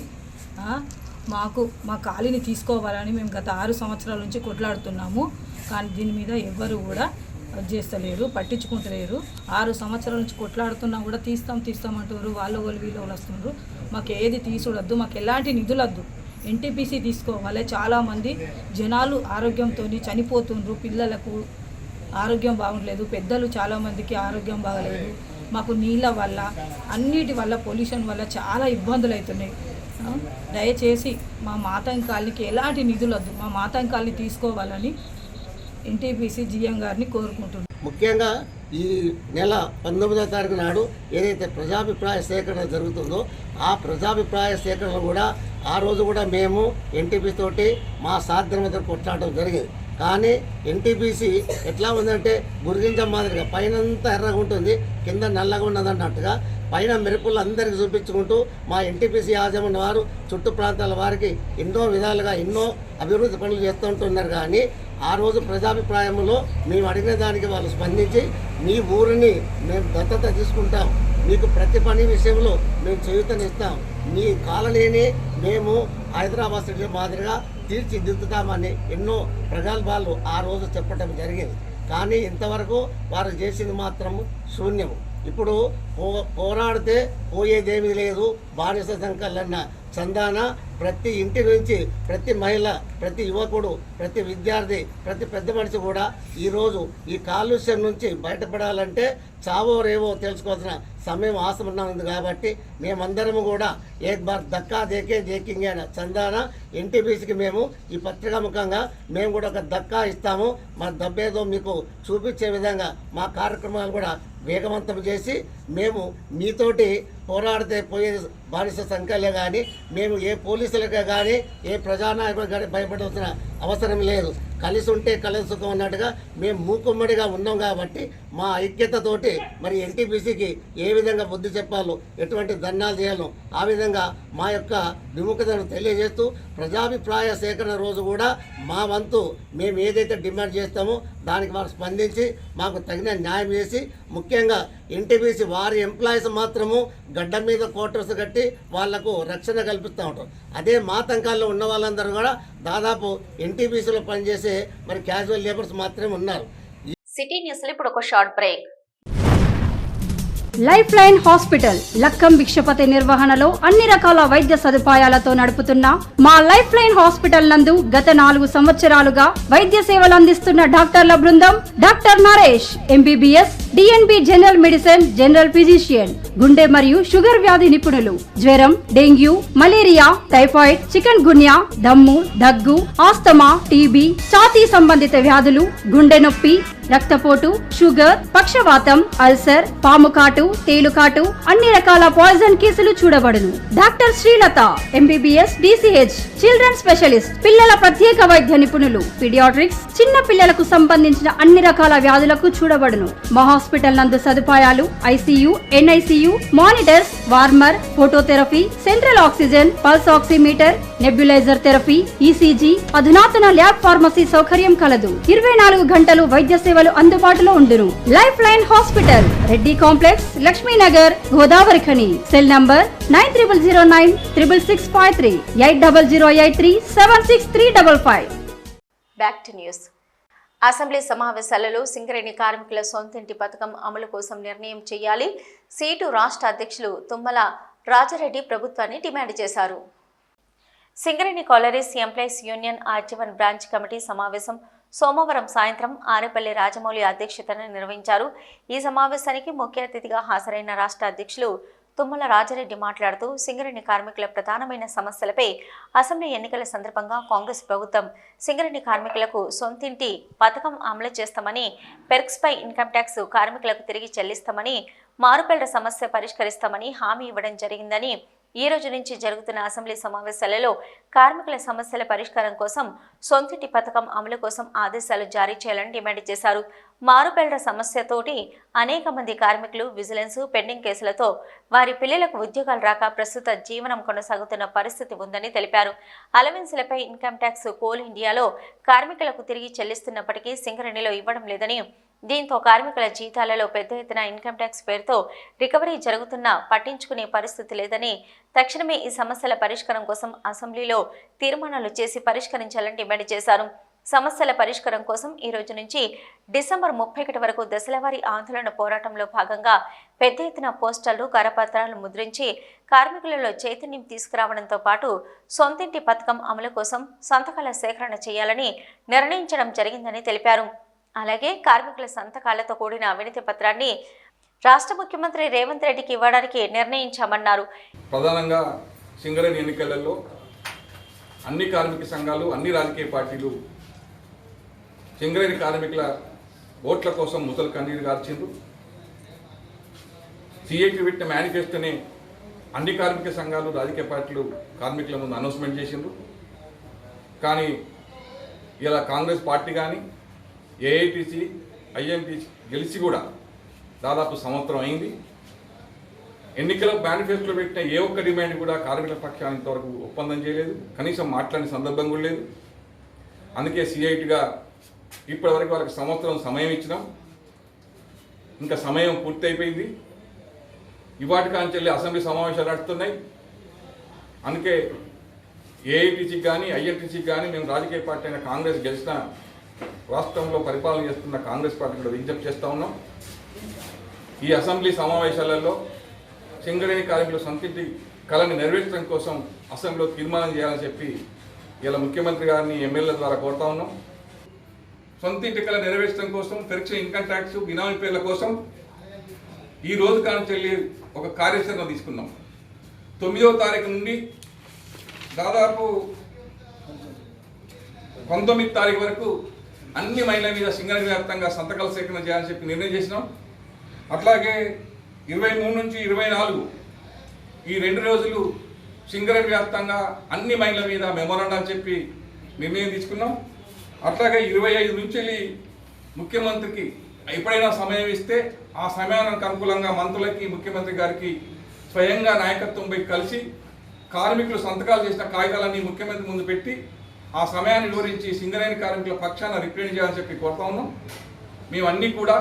మా కాలనీ తీసుకోవాలని మేము గత 6 సంవత్సరాల నుంచి కొట్లాడుతున్నాము. కానీ దీని మీద ఎవ్వరు కూడా చేస్తలేరు, పట్టించుకుంటలేరు. 6 సంవత్సరాల నుంచి కొట్లాడుతున్నా కూడా తీస్తాం అంటారు. వీళ్ళు వస్తున్నారు. మాకు ఏది తీసుడొద్దు, మాకు ఎలాంటి నిధులొద్దు, ఎన్టీపీసీ తీసుకోవాలి. చాలామంది జనాలు ఆరోగ్యంతో చనిపోతుండ్రు, పిల్లలకు ఆరోగ్యం బాగుండలేదు, పెద్దలు చాలామందికి ఆరోగ్యం బాగలేదు. మాకు నీళ్ళ వల్ల అన్నిటి వల్ల పొల్యూషన్ వల్ల చాలా ఇబ్బందులు అవుతున్నాయి. దయచేసి మా మాతం కాలనీకి ఎలాంటి నిధులొద్దు, మా మాతం కాలనీ తీసుకోవాలని ఎన్టీపీసీ జీఎం గారిని కోరుకుంటున్నాం. ముఖ్యంగా ఈ నెల 19వ తారీఖు నాడు ఏదైతే ప్రజాభిప్రాయ సేకరణ జరుగుతుందో ఆ ప్రజాభిప్రాయ సేకరణ కూడా ఆ రోజు కూడా మేము ఎన్టీపీసీ తోటి మా సాధ్యమతో కొట్లాడటం జరిగింది. కానీ ఎన్టీపీసీ ఎట్లా ఉందంటే గురిగింజ మాదిరిగా పైనంతా ఎర్రగా ఉంటుంది, కింద నల్లగా ఉన్నదన్నట్టుగా పైన మెరుపులు అందరికీ చూపించుకుంటూ మా ఎన్టీపీసీ యాజమాన్య వారు చుట్టు ప్రాంతాల వారికి ఎన్నో విధాలుగా ఎన్నో అభివృద్ధి పనులు చేస్తూ ఉంటున్నారు. కానీ ఆ రోజు ప్రజాభిప్రాయంలో మేము అడిగిన దానికి వాళ్ళు స్పందించి మీ ఊరిని మేము దత్తత తీసుకుంటాం, మీకు ప్రతి పని విషయంలో మేము చేయూతనిస్తాం, మీ కాలనీని మేము హైదరాబాద్ సిటీ మాదిరిగా తీర్చిదిద్దుతామని ఎన్నో ప్రగల్భాలు ఆ రోజు చెప్పడం జరిగింది. కానీ ఇంతవరకు వారు చేసింది మాత్రం శూన్యము. ఇప్పుడు పోరాడితే పోయేదేమీ లేదు, బానిస సంకలన్న చందాన ప్రతి ఇంటి నుంచి ప్రతి మహిళ, ప్రతి యువకుడు, ప్రతి విద్యార్థి, ప్రతి పెద్ద మనిషి కూడా ఈరోజు ఈ కాలుష్యం నుంచి బయటపడాలంటే చావో రేవో తెలుసుకోవాల్సిన సమయం ఆసమన్నా ఉంది. కాబట్టి మేమందరము కూడా ఏక్ బార్ దక్కా దేకే దేకింగ్ అయిన చందాన ఎన్టీపీసీకి మేము ఈ పత్రికా ముఖంగా మేము కూడా ఒక దక్కా ఇస్తాము. మా దబ్బేదో మీకు చూపించే విధంగా మా కార్యక్రమాలు కూడా వేగవంతం చేసి మేము మీతోటి పోరాడితే పోయే బానిస సంఖ్యలే కానీ మేము ఏ పోలీసులకే కానీ ఏ ప్రజానాయకులకు కానీ భయపడాల్సిన అవసరం లేదు. కలిసి ఉంటే కలిసి సుఖం అన్నట్టుగా మేము మూకుమ్మడిగా ఉన్నాం. కాబట్టి మా ఐక్యతతోటి మరి ఎన్టీపీసీకి ఏ విధంగా బుద్ధి చెప్పాలో, ఎటువంటి ధర్నాలు చేయాలో ఆ విధంగా మా యొక్క విముఖతను తెలియజేస్తూ ప్రజాభిప్రాయ సేకరణ రోజు కూడా మా వంతు మేము ఏదైతే డిమాండ్ చేస్తామో దానికి వారు స్పందించి మాకు తగిన న్యాయం చేసి, ముఖ్యంగా ఎన్టీపీసీ వారి ఎంప్లాయీస్ మాత్రము గడ్డ మీద క్వార్టర్స్ కట్టి వాళ్లకు రక్షణ కల్పిస్తూ ఉంటారు. అదే మా తంకాల్లో ఉన్న వాళ్ళందరూ కూడా దాదాపు ఎన్టీపీసీలో పనిచేసే మరి క్యాజువల్ లేబర్స్ మాత్రమే ఉన్నారు. సిటీ న్యూస్లో ఇప్పుడు ఒక short break. Life line hospital Lakkam Bhikshapathi నిర్వహణలో అన్ని రకాల వైద్య సదుపాయాలతో నడుపుతున్న మా లైఫ్ లైన్ హాస్పిటల్ నందు గత 4 సంవత్సరాలుగా వైద్య సేవలు అందిస్తున్న డాక్టర్ల బృందం doctor Naresh MBBS, DNB general medicine, general physician, గుండె మరియు షుగర్ వ్యాధి నిపుణులు, జ్వరం, డెంగ్యూ, మలేరియా, టైఫాయిడ్, చికెన్ గున్యా, దమ్ము, దగ్గు, ఆస్తమా, టీబీ, ఛాతీ సంబంధిత వ్యాధులు, గుండె నొప్పి, రక్తపోటు, షుగర్, పక్షవాతం, అల్సర్, పాముకాటు, తేలుకాటు, అన్ని రకాల పాయిజన్ కేసులు చూడబడును. Doctor Srilatha MBBS, DCH, children specialist, పిల్లల ప్రత్యేక వైద్య నిపుణులు, పీడియాట్రిక్స్, చిన్న పిల్లలకు సంబంధించిన అన్ని రకాల వ్యాధులకు చూడబడును. మా హాస్పిటల్ నందు సదుపాయాలు ICU, NICU, monitors, warmer, phototherapy, central oxygen, pulse oximeter, nebulizer therapy, ECG, అధునాతన ల్యాబ్ ఫార్మసీ సౌకర్యం కలదు. 24 గంటలు వైద్య సేవలు అందుబాటులో ఉండును. Life line hospital, Reddy complex, Lakshminagar, Godavari Khani. Cell number 90096653, 8008376355. Back to news. Assembly సమావేశాలలో సింగరేణి కార్మికుల సొంతింటి పథకం అమలు కోసం నిర్ణయం చేయాలి. సీటు రాష్ట్ర అధ్యక్షులు తుమ్మల రాజారెడ్డి ప్రభుత్వాన్ని డిమాండ్ చేశారు. Singareni collieries employees union R G one branch committee సమావేశం సోమవారం సాయంత్రం ఆరేపల్లి రాజమౌళి అధ్యక్షతన నిర్వహించారు. ఈ సమావేశానికి ముఖ్య అతిథిగా హాజరైన రాష్ట్ర అధ్యక్షులు తుమ్మల రాజారెడ్డి మాట్లాడుతూ సింగరేణి కార్మికుల ప్రధానమైన సమస్యలపై అసెంబ్లీ ఎన్నికల సందర్భంగా కాంగ్రెస్ ప్రభుత్వం సింగరేణి కార్మికులకు సొంతింటి పథకం అమలు చేస్తామని, పెర్క్స్పై ఇన్కమ్ ట్యాక్స్ కార్మికులకు తిరిగి చెల్లిస్తామని, మారుపేళ్ల సమస్య పరిష్కరిస్తామని హామీ ఇవ్వడం జరిగిందని, ఈ రోజు నుంచి జరుగుతున్న అసెంబ్లీ సమావేశాలలో కార్మికుల సమస్యల పరిష్కారం కోసం సొంతింటి పథకం అమలు కోసం ఆదేశాలు జారీ చేయాలని డిమాండ్ చేశారు. మారుపేళ్ల సమస్యతోటి అనేక మంది కార్మికులు విజిలెన్స్ పెండింగ్ కేసులతో వారి పిల్లలకు ఉద్యోగాలు రాక ప్రస్తుత జీవనం కొనసాగుతున్న పరిస్థితి ఉందని తెలిపారు. అలవెన్స్లపై ఇన్కమ్ ట్యాక్స్ కోల్ ఇండియాలో కార్మికులకు తిరిగి చెల్లిస్తున్నప్పటికీ సింగరేణిలో ఇవ్వడం లేదని, దీంతో కార్మికుల జీతాలలో పెద్ద ఎత్తున ఇన్కమ్ ట్యాక్స్ పేరుతో రికవరీ జరుగుతున్నా పట్టించుకునే పరిస్థితి లేదని, తక్షణమే ఈ సమస్యల పరిష్కారం కోసం అసెంబ్లీలో తీర్మానాలు చేసి పరిష్కరించాలని డిమాండ్ చేశారు. సమస్యల పరిష్కారం కోసం ఈ రోజు నుంచి డిసెంబర్ 31 వరకు దశలవారీ ఆందోళన పోరాటంలో భాగంగా పెద్ద ఎత్తున పోస్టర్లు, కరపత్రాలు ముద్రించి కార్మికులలో చైతన్యం తీసుకురావడంతో పాటు సొంతింటి పథకం అమలు కోసం సంతకాల సేకరణ చేయాలని నిర్ణయించడం జరిగిందని తెలిపారు. అలాగే కార్మికుల సంతకాలతో కూడిన వినతి పత్రాన్ని రాష్ట్ర ముఖ్యమంత్రి రేవంత్ రెడ్డికి ఇవ్వడానికి నిర్ణయించామన్నారు. ప్రధానంగా సింగరేణి ఎన్నికలలో అన్ని కార్మిక సంఘాలు, అన్ని రాజకీయ పార్టీలు సింగరేణి కార్మికుల ఓట్ల కోసం ముసలి కన్నీరు గార్చిండ్రు. సిఐటి పెట్టిన మేనిఫెస్టోని అన్ని కార్మిక సంఘాలు, రాజకీయ పార్టీలు కార్మికుల ముందు అనౌన్స్మెంట్ చేసిండ్రు. కానీ ఇలా కాంగ్రెస్ పార్టీ కానీ ఏఐటీసీ, ఐఎన్టీసీ గెలిచి కూడా దాదాపు సంవత్సరం అయింది. ఎన్నికల మేనిఫెస్టోలో పెట్టిన ఏ ఒక్క డిమాండ్ కూడా కార్మికుల పక్షాన్ని ఇంతవరకు ఒప్పందం చేయలేదు, కనీసం మాట్లాడిన సందర్భం కూడా లేదు. అందుకే సిఐటిగా ఇప్పటివరకు వాళ్ళకి సంవత్సరం సమయం ఇచ్చినాం. ఇంకా సమయం పూర్తి అయిపోయింది. ఇవాటి కాంచెల్లి అసెంబ్లీ సమావేశాలు నడుస్తున్నాయి. అందుకే ఏఐటీసీకి కానీ ఐఎన్టీసీకి కానీ మేము రాజకీయ పార్టీ అయిన కాంగ్రెస్ గెలిచిన రాష్ట్రంలో పరిపాలన చేస్తున్న కాంగ్రెస్ పార్టీ కూడా విజ్ఞప్తి చేస్తూ ఉన్నాం. ఈ అసెంబ్లీ సమావేశాలలో సింగరేణి కార్మికుల సొంతింటి కళని నెరవేర్చడం కోసం అసెంబ్లీలో తీర్మానం చేయాలని చెప్పి ఇలా ముఖ్యమంత్రి గారిని ఎమ్మెల్యేల ద్వారా కోరుతా ఉన్నాం. సొంతింటి కళ నెరవేర్చడం కోసం, పెర్క్స్ ఇన్కమ్ ట్యాక్స్, బినామీ పేర్ల కోసం ఈ రోజు కాంచెల్లి ఒక కార్యాచరణ తీసుకున్నాం. 9వ తారీఖు నుండి దాదాపు 19వ తారీఖు వరకు అన్ని మహిళల మీద సింగరేణి వ్యాప్తంగా సంతకాల సేకరణ చేయాలని చెప్పి నిర్ణయం చేసినాం. అట్లాగే 23 నుంచి 24 ఈ 2 రోజులు సింగరేణి వ్యాప్తంగా అన్ని మహిళల మీద మెమోరాండాలు చెప్పి నిర్ణయం తీసుకున్నాం. అట్లాగే 25 నుంచి ముఖ్యమంత్రికి ఎప్పుడైనా సమయం ఇస్తే ఆ సమయానికి అనుకూలంగా మంత్రులకి, ముఖ్యమంత్రి గారికి స్వయంగా నాయకత్వం పోయి కలిసి కార్మికులు సంతకాలు చేసిన కాగితాలన్నీ ముఖ్యమంత్రి ముందు పెట్టి ఆ సమయాన్ని వివరించి సింగరేణి కార్మికుల పక్షాన రిప్రజెంట్ చేయాలని చెప్పి కోరుతా ఉన్నాం. మేమన్నీ కూడా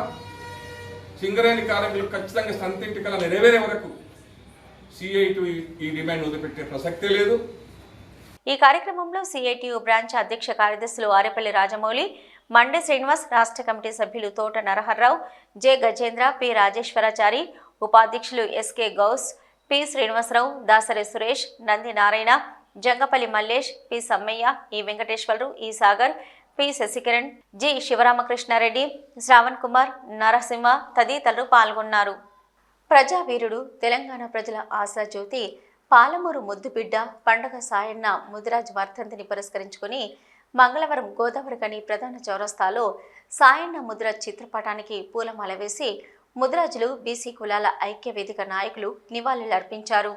సింగరేణి కార్మికులు ఖచ్చితంగా సొంతింటి కళ నెరవేరే వరకు సిఐటి ఈ డిమాండ్ వదిలిపెట్టే ప్రసక్తే లేదు. ఈ కార్యక్రమంలో సిఐటియు బ్రాంచ్ అధ్యక్ష కార్యదర్శులు ఆరేపల్లి రాజమౌళి, మండే శ్రీనివాస్, రాష్ట్ర కమిటీ సభ్యులు తోట నరహర్రావు, జె గజేంద్ర, పి రాజేశ్వరాచారి, ఉపాధ్యక్షులు SK Ghouse, P Srinivasarao, Dasari Suresh, Nandi Narayana, Jangapalli Mallesh, P Sammaiah, E Venkateswararao, E Sagar, P Sasikiran, G Sivaramakrishnareddy, Shravan Kumar, Narasimha తదితరులు పాల్గొన్నారు. ప్రజావీరుడు, తెలంగాణ ప్రజల ఆశాజ్యోతి, పాలమూరు ముద్దుబిడ్డ పండగ సాయన్న ముదిరాజ్ వర్ధంతిని పురస్కరించుకుని మంగళవారం గోదావరికని ప్రధాన చౌరస్తాలో సాయన్న ముదిరాజ్ చిత్రపటానికి పూలమాల వేసి ముదిరాజులు, బీసీ కులాల ఐక్య వేదిక నాయకులు నివాళులర్పించారు.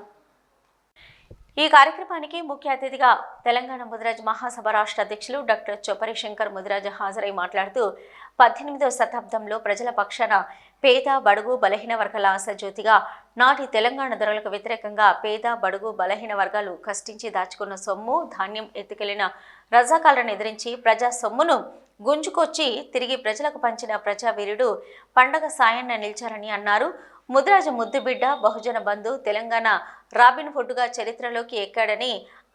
ఈ కార్యక్రమానికి ముఖ్య అతిథిగా తెలంగాణ ముదిరాజ్ మహాసభ రాష్ట్ర అధ్యక్షులు డాక్టర్ చొప్పరి శంకర్ ముదిరాజ్ హాజరై మాట్లాడుతూ 18వ శతాబ్దంలో ప్రజల పక్షాన పేద, బడుగు, బలహీన వర్గాల ఆశాజ్యోతిగా నాటి తెలంగాణ ధరలకు వ్యతిరేకంగా పేద, బడుగు, బలహీన వర్గాలు కష్టించి దాచుకున్న సొమ్ము, ధాన్యం ఎత్తుకెళ్లిన రజాకాలను ఎదిరించి ప్రజా సొమ్మును గుంజుకొచ్చి తిరిగి ప్రజలకు పంచిన ప్రజావీరుడు పండగ సాయన్న నిలిచారని అన్నారు. ముదిరాజు ముద్దుబిడ్డ, బహుజన బంధు, తెలంగాణ రాబిన్ హుడ్గా చరిత్రలోకి ఎక్కాడని,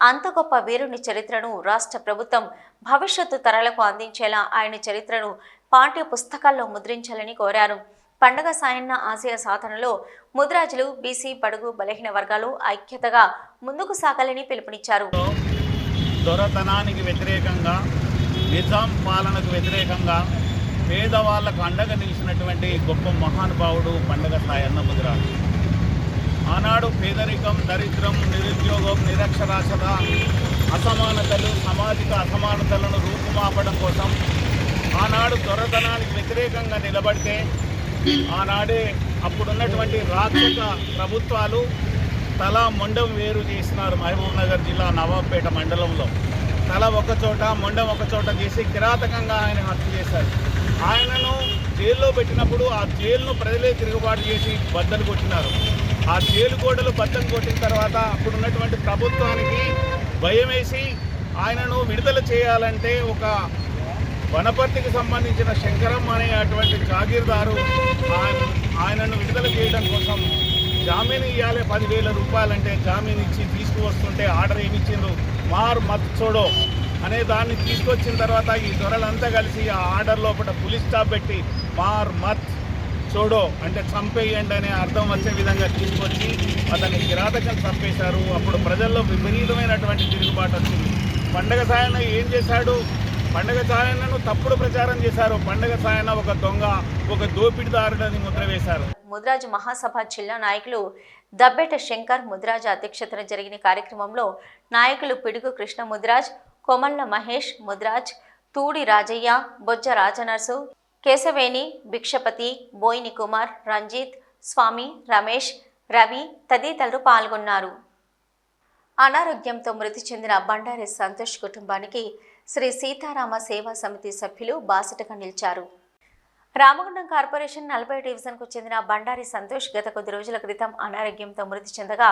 అంత గొప్ప వీరుని చరిత్రను రాష్ట్ర ప్రభుత్వం భవిష్యత్తు తరాలకు అందించేలా ఆయన చరిత్రను పాఠ్య పుస్తకాల్లో ముద్రించాలని కోరారు. పండగ సాయన్న ఆశయ సాధనలో ముదిరాజులు, బీసీ, బడుగు, బలహీన వర్గాలు ఐక్యతగా ముందుకు సాగాలని పిలుపునిచ్చారు. దొరతనానికి వ్యతిరేకంగా, నిజాం పాలనకు వ్యతిరేకంగా పేదవాళ్లకు అండగా నిలిచినటువంటి గొప్ప మహానుభావుడు పండగ సాయన్న ముదిరాజు. ఆనాడు పేదరికం, దరిద్రం, నిరుద్యోగం, నిరక్షరాస్యత, అసమానతలు, సామాజిక అసమానతలను రూపుమాపడం కోసం ఆనాడు దొరతనానికి వ్యతిరేకంగా నిలబడితే ఆనాడే అప్పుడున్నటువంటి రాక్షస ప్రభుత్వాలు తల మొండం వేరు చేసినారు. మహబూబ్ నగర్ జిల్లా నవాబ్పేట మండలంలో తల ఒకచోట మొండం ఒకచోట చేసి కిరాతకంగా ఆయన హత్య చేశారు. ఆయనను జైల్లో పెట్టినప్పుడు ఆ జైలును ప్రజలే తిరుగుబాటు చేసి బద్దలు కొట్టినారు. ఆ జైలు గోడలు బద్దలు కొట్టిన తర్వాత అప్పుడున్నటువంటి ప్రభుత్వానికి భయం వేసి ఆయనను విడుదల చేయాలంటే ఒక వనపర్తికి సంబంధించిన శంకరం అనే అటువంటి జాగీర్దారు ఆయనను విడుదల చేయడం కోసం జామీన్ ఇవ్వాలి 10,000 రూపాయలంటే జామీన్ ఇచ్చి తీసుకువస్తుంటే ఆర్డర్ ఏమిచ్చిండ్రు, మార్ మత్ చోడో అనే దాన్ని తీసుకొచ్చిన తర్వాత ఈ దొరలంతా కలిసి ఆ ఆర్డర్ లోపల పులిస్ స్టాప్ పెట్టి మార్ మత్ చోడో అంటే చంపేయండి అనే అర్థం వచ్చే విధంగా తీసుకొచ్చి అతన్ని కిరాతకం చంపేశారు. అప్పుడు ప్రజల్లో విపరీతమైనటువంటి తిరుగుబాటు వచ్చింది. పండగ సాయన ఏం చేశాడు? పండగ సాయనను తప్పుడు ప్రచారం చేశారు. పండగ సాయన ఒక దొంగ, ఒక దోపిడిదారుడని ముద్ర వేశారు. ముద్రాజ్ మహాసభ జిల్లా నాయకులు దబ్బేట శంకర్ ముద్రాజ్ అధ్యక్షతన జరిగిన కార్యక్రమంలో నాయకులు పిడుగు కృష్ణ ముద్రాజ్, కొమల్ల మహేష్ ముద్రాజ్, తూడి రాజయ్య, బొజ్జ రాజనర్సు, కేశవేణి, భిక్షపతి, బోయిని కుమార్, రంజిత్, స్వామి, రమేష్, రవి తదితరులు పాల్గొన్నారు. అనారోగ్యంతో మృతి చెందిన బండారి సంతోష్ కుటుంబానికి శ్రీ సీతారామ సేవా సమితి సభ్యులు బాసటగా నిలిచారు. రామగుండం కార్పొరేషన్ 40 డివిజన్కు చెందిన బండారి సంతోష్ గత కొద్ది రోజుల క్రితం అనారోగ్యంతో మృతి చెందగా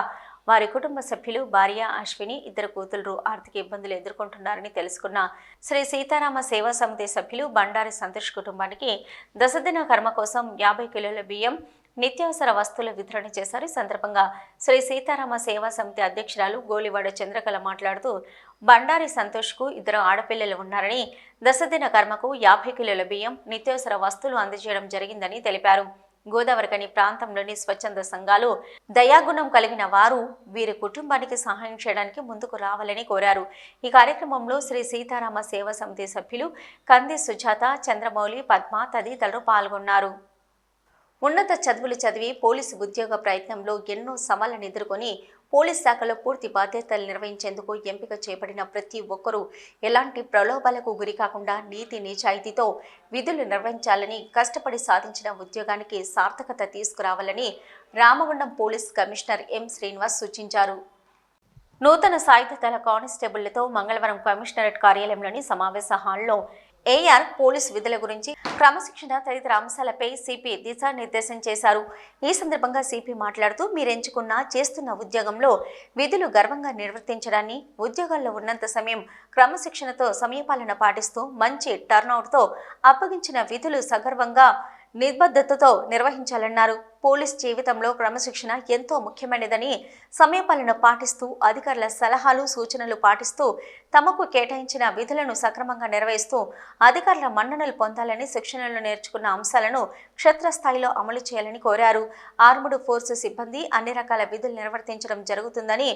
వారి కుటుంబ సభ్యులు భార్య అశ్విని, 2 కూతుళ్లు ఆర్థిక ఇబ్బందులు ఎదుర్కొంటున్నారని తెలుసుకున్న శ్రీ సీతారామ సేవా సమితి సభ్యులు బండారి సంతోష్ కుటుంబానికి దశదిన కర్మ కోసం 50 కిలోల బియ్యం, నిత్యావసర వస్తువుల వితరణ చేశారు. ఈ సందర్భంగా శ్రీ సీతారామ సేవా సమితి అధ్యక్షురాలు గోలివాడ చంద్రకళ మాట్లాడుతూ బండారి సంతోష్కు 2 ఆడపిల్లలు ఉన్నారని, దశదిన కర్మకు 50 కిలోల బియ్యం, నిత్యావసర వస్తువులు అందజేయడం జరిగిందని తెలిపారు. గోదావరికని ప్రాంతంలోని స్వచ్ఛంద సంఘాలు దయాగుణం కలిగిన వారు వీరి కుటుంబానికి సహాయం చేయడానికి ముందుకు రావాలని కోరారు. ఈ కార్యక్రమంలో శ్రీ సీతారామ సేవా సమితి సభ్యులు కంది సుజాత, చంద్రమౌళి, పద్మ తదితరులు పాల్గొన్నారు. ఉన్నత చదువులు చదివి పోలీసు ఉద్యోగ ప్రయత్నంలో ఎన్నో సవాళ్లను ఎదుర్కొని పోలీస్ శాఖలో పూర్తి బాధ్యతలు నిర్వహించేందుకు ఎంపిక చేయబడిన ప్రతి ఒక్కరూ ఎలాంటి ప్రలోభాలకు గురికాకుండా నీతి నిజాయితీతో విధులు నిర్వహించాలని, కష్టపడి సాధించిన ఉద్యోగానికి సార్థకత తీసుకురావాలని Ramagundam police commissioner M Srinivas సూచించారు. నూతన సాయుధ దళ కానిస్టేబుళ్లతో మంగళవారం కమిషనరేట్ కార్యాలయంలోని సమావేశ హాల్లో ఏఆర్ పోలీసు విధుల గురించి, క్రమశిక్షణ తదితర అంశాలపై సిపి దిశానిర్దేశం చేశారు. ఈ సందర్భంగా సిపి మాట్లాడుతూ మీరెంచుకున్న చేస్తున్న ఉద్యోగంలో విధులు గర్వంగా నిర్వర్తించడాన్ని, ఉద్యోగాల్లో ఉన్నంత సమయం క్రమశిక్షణతో సమయపాలన పాటిస్తూ మంచి టర్నౌట్తో అప్పగించిన విధులు సగర్వంగా నిబద్ధతతో నిర్వహించాలన్నారు. పోలీస్ జీవితంలో క్రమశిక్షణ ఎంతో ముఖ్యమైనదని, సమయపాలన పాటిస్తూ అధికారుల సలహాలు సూచనలు పాటిస్తూ తమకు కేటాయించిన విధులను సక్రమంగా నిర్వహిస్తూ అధికారుల మన్ననలు పొందాలని, శిక్షణలో నేర్చుకున్న అంశాలను క్షేత్రస్థాయిలో అమలు చేయాలని కోరారు. ఆర్ముడ్ ఫోర్సు సిబ్బంది అన్ని రకాల విధులు నిర్వర్తించడం జరుగుతుందని,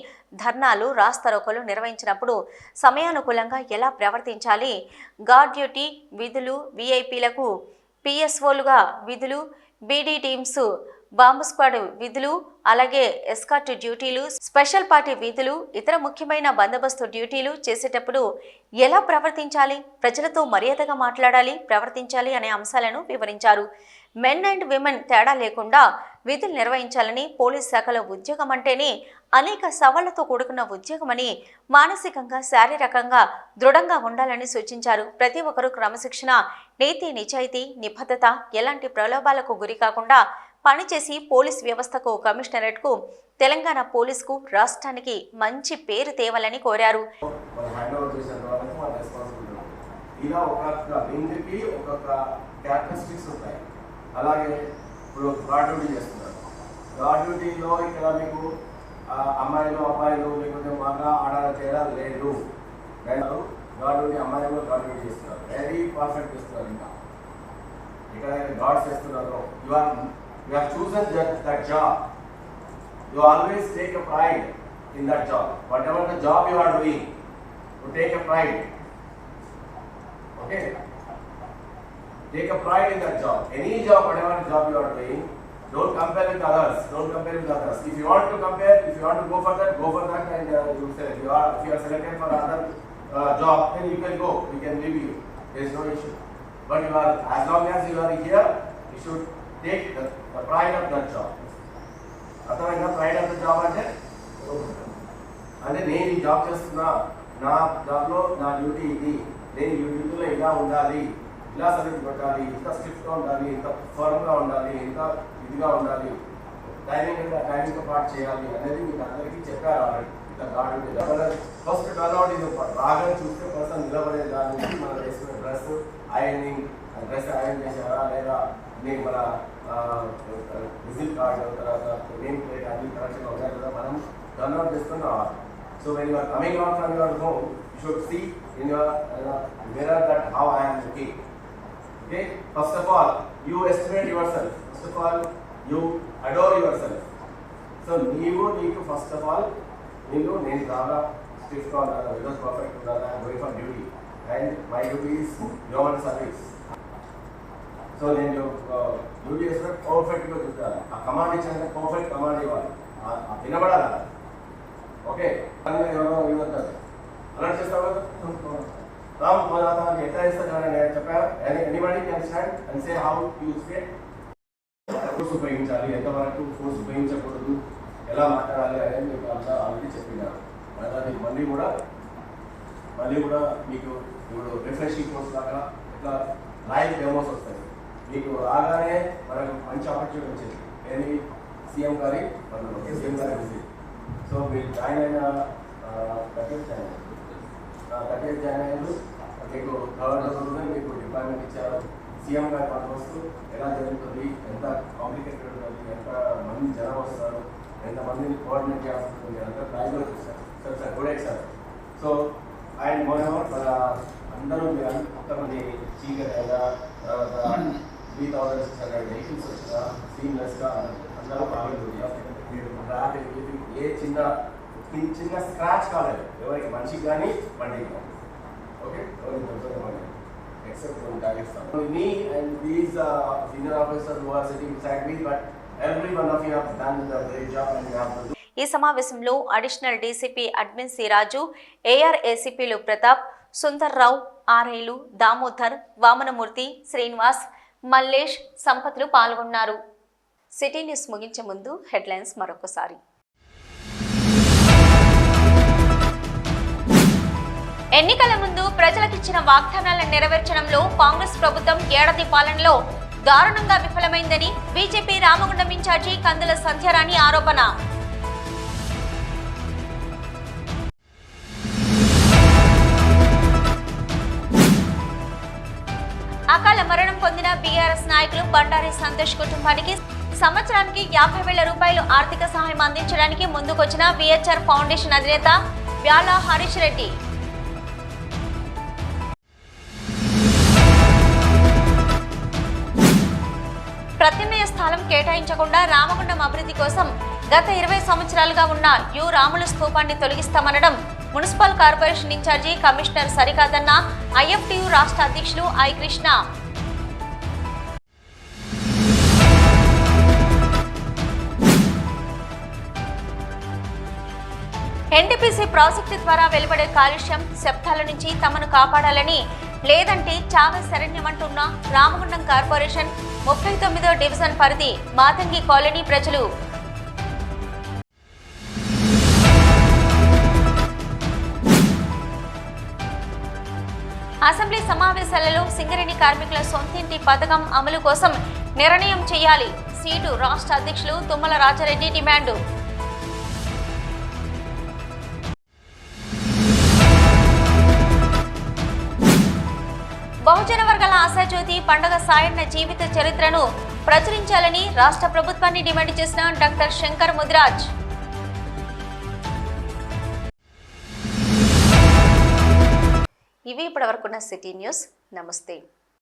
ధర్నాలు, రాస్తారోకోలు నిర్వహించినప్పుడు సమయానుకూలంగా ఎలా ప్రవర్తించాలి, గార్డ్ డ్యూటీ విధులు, విఐపీలకు పిఎస్ఓలుగా విధులు, బీడీ టీమ్స్, బాంబు స్క్వాడ్ విధులు, అలాగే ఎస్కార్ట్ డ్యూటీలు, స్పెషల్ పార్టీ విధులు, ఇతర ముఖ్యమైన బందోబస్తు డ్యూటీలు చేసేటప్పుడు ఎలా ప్రవర్తించాలి, ప్రజలతో మర్యాదగా మాట్లాడాలి, ప్రవర్తించాలి అనే అంశాలను వివరించారు. మెన్ అండ్ విమెన్ తేడా లేకుండా విధులు నిర్వహించాలని, పోలీస్ శాఖలో ఉద్యోగం అంటేనే అనేక సవాళ్లతో కూడుకున్న ఉద్యోగమని, మానసికంగా శారీరకంగా దృఢంగా ఉండాలని సూచించారు. ప్రతి ఒక్కరూ క్రమశిక్షణ, నీతి నిజాయితీ, నిబద్ధత, ఎలాంటి ప్రలోభాలకు గురి కాకుండా పనిచేసి పోలీస్ వ్యవస్థకు, కమిషనరేట్కు, తెలంగాణ పోలీసుకు, రాష్ట్రానికి మంచి పేరు తేవాలని కోరారు. అలాగే ఇప్పుడు గార్డ్ డ్యూటీ చేస్తున్నారు. గార్డ్ డ్యూటీలో ఇక్కడ మీకు అమ్మాయిలు అబ్బాయిలు లేకపోతే మగ ఆడ తేడా లేదు. గార్డ్ డ్యూటీ అమ్మాయిలు గార్డ్ డ్యూటీ చేస్తున్నారు, వెరీ పర్ఫెక్ట్ చేస్తున్నారు. ఇంకా ఇక్కడ గార్డ్స్ చేస్తున్నారు. You are chosen that job. You always take a pride in that job. Whatever the job you are doing, you take a pride. Okay, take a pride in that job. Any job, whatever job you are doing, Don't compare with others. Don't compare with others. If you want to compare, if you want to go for that, and you say if you are selected for another job, then you can go. We can leave you. There is no issue. But you are, as long as you are here, you should take the pride of that job. అర్థమైనా pride of the job అంటే నేను ఈ job చేస్తున్నా, నా జాబ్లో నా duty ఇది, నేను ఈ డ్యూటీలో ఇలా ఉండాలి, ఇలా సర్వీస్ పెట్టాలి, ఇంత స్ట్రిక్ట్గా ఉండాలి, ఇంత ఫర్మ్గా ఉండాలి, ఇంత ఇదిగా ఉండాలి, టైమింగ్తో పాటు చేయాలి అనేది మీకు అందరికీ చెప్పారు ఆల్రెడీ. ఇట్లా గాడు ఫస్ట్ టర్న్అవుట్ ఇది బాగా చూస్తే పర్సన్ నిలబడే దాని నుంచి మనం వేసుకునే డ్రెస్ ఐరన్ చేశారా లేదా నేను మన విజిట్ కార్డు తర్వాత నేమ్ ప్లేట్ అన్ని కరెక్ట్గా ఉన్నాయి కదా మనం టర్న్అవుట్ చేసుకొని రావాలి. So when you are coming out from your home you should see in your mirror that how I am looking. Okay, first of all you estimate yourself, first of all you adore yourself. So నీకు first of all నేను బాగా స్టిఫ్గా ఉండాలి, visual perfect ఉండాలి, I going for duty and my duty is human service. So నేను duty చేసిన పర్ఫెక్ట్గా చూడాలి, ఆ కమాండ్ ఇచ్చిన పర్ఫెక్ట్ కమాండ్ ఇవ్వాలి, వినబడాలి. ఓకే, ఎవరో ఇవ్వద్దు అలర్ట్ చేస్తావు కదా రామ్ అని ఎట్లా చేస్తా నేను చెప్పాను. Anybody can stand and say how use it. Force ఉపయోగించాలి, ఎంతవరకు ఫోర్స్ ఉపయోగించకూడదు, ఎలా మాట్లాడాలి అనేది మీకు అంతా ఆల్రెడీ చెప్పినారు. అది మళ్ళీ కూడా మీకు ఇప్పుడు రిఫ్రెషింగ్ కోర్స్ లాగా ఇట్లా లైవ్ డెమోస్ వస్తాయి. మీకు రాగానే మనకు మంచి ఆపర్చునిటీ వచ్చింది ఏది సీఎం గారి విజిట్. సో మీరు జాయిన్ అయిన 30th జాయిన్ మీకు గవర్నర్ మీకు డిపార్ట్మెంట్ ఇచ్చారు. సీఎం గారి పర్పస్ ఎలా జరుగుతుంది, ఎంత కాంప్లికేటెడ్ ఉంటుంది, ఎంత మంది జనం వస్తారు, ఎంతమందిని కోఆర్డినేట్ చేయాల్సి ఉంటుంది, అంతా లైవ్లో చూస్తారు. Sir good night sir. So and more మన అందరూ మీరు కొంతమంది చీకర్ అయినా తర్వాత 3600 వెహికల్స్ వచ్చినా సీమ్లెస్గా అందరూ బాగుంటుంది. ఏ చిన్న స్క్రాచ్ కాలేదు ఎవరికి, మనిషికి కానీ బండికి కానీ. Okay, except from Pakistan. Me and these senior officers who are sitting beside me, but every one of you have done a great job and you have to do. ఈ సమావేశంలో అడిషనల్ డీసీపీ అడ్మిన్ సి రాజు, AR ఏసీపీలు Pratap, Sundar Rao, ఆర్ఐలు Damodar, Vamanamurthy, Srinivas, Mallesh, సంపత్లు పాల్గొన్నారు. City news ముగించే ముందు headlines మరొకసారి. ఎన్నికల ముందు ప్రజలకిచ్చిన వాగ్దానాలను నెరవేర్చడంలో కాంగ్రెస్ ప్రభుత్వం ఏడాది పాలనలో దారుణంగా విఫలమైందని బీజేపీ రామగుండం ఇన్ఛార్జి కందుల సంధ్యారాణి ఆరోపణ. అకాల మరణం పొందిన బీఆర్ఎస్ నాయకులు బండారి సంతోష్ కుటుంబానికి సంవత్సరానికి 50,000 రూపాయలు ఆర్థిక సహాయం అందించడానికి ముందుకొచ్చిన విహెచ్ఆర్ ఫౌండేషన్ అధినేత వ్యాల హరీష్ రెడ్డి. ప్రత్యామ్నాయ స్థలం కేటాయించకుండా రామగుండం అభివృద్ధి కోసం గత 20 సంవత్సరాలుగా ఉన్న యు రాములు స్థూపాన్ని తొలగిస్తామనడం మున్సిపల్ కార్పొరేషన్ ఇన్ఛార్జి కమిషనర్ సరికాదన్న ఐఎఫ్టియు రాష్ట్ర అధ్యక్షులు ఐ కృష్ణ. ఎన్టీపీసీ ప్రాజెక్టు ద్వారా వెలువడే కాలుష్యం శబ్దాల నుంచి తమను కాపాడాలని, లేదంటే చావే శరణ్యమంటున్న రామగుండం కార్పొరేషన్ 39వ డివిజన్ పరిధి మాతంగి కాలనీ ప్రజలు. అసెంబ్లీ సమావేశాలలో సింగరేణి కార్మికుల సొంతింటి పథకం అమలు కోసం నిర్ణయం చేయాలి. సీటు రాష్ట్ర అధ్యక్షులు తుమ్మల రాజారెడ్డి డిమాండు. బహుజన వర్గాల ఆశాజ్యోతి పండగ సాయన్న జీవిత చరిత్రను ప్రచురించాలని రాష్ట్ర ప్రభుత్వాన్ని డిమాండ్ చేసిన డాక్టర్ శంకర్ ముదిరాజ్. ఇవి ఇప్పటివరకున్న సిటీ న్యూస్. నమస్తే.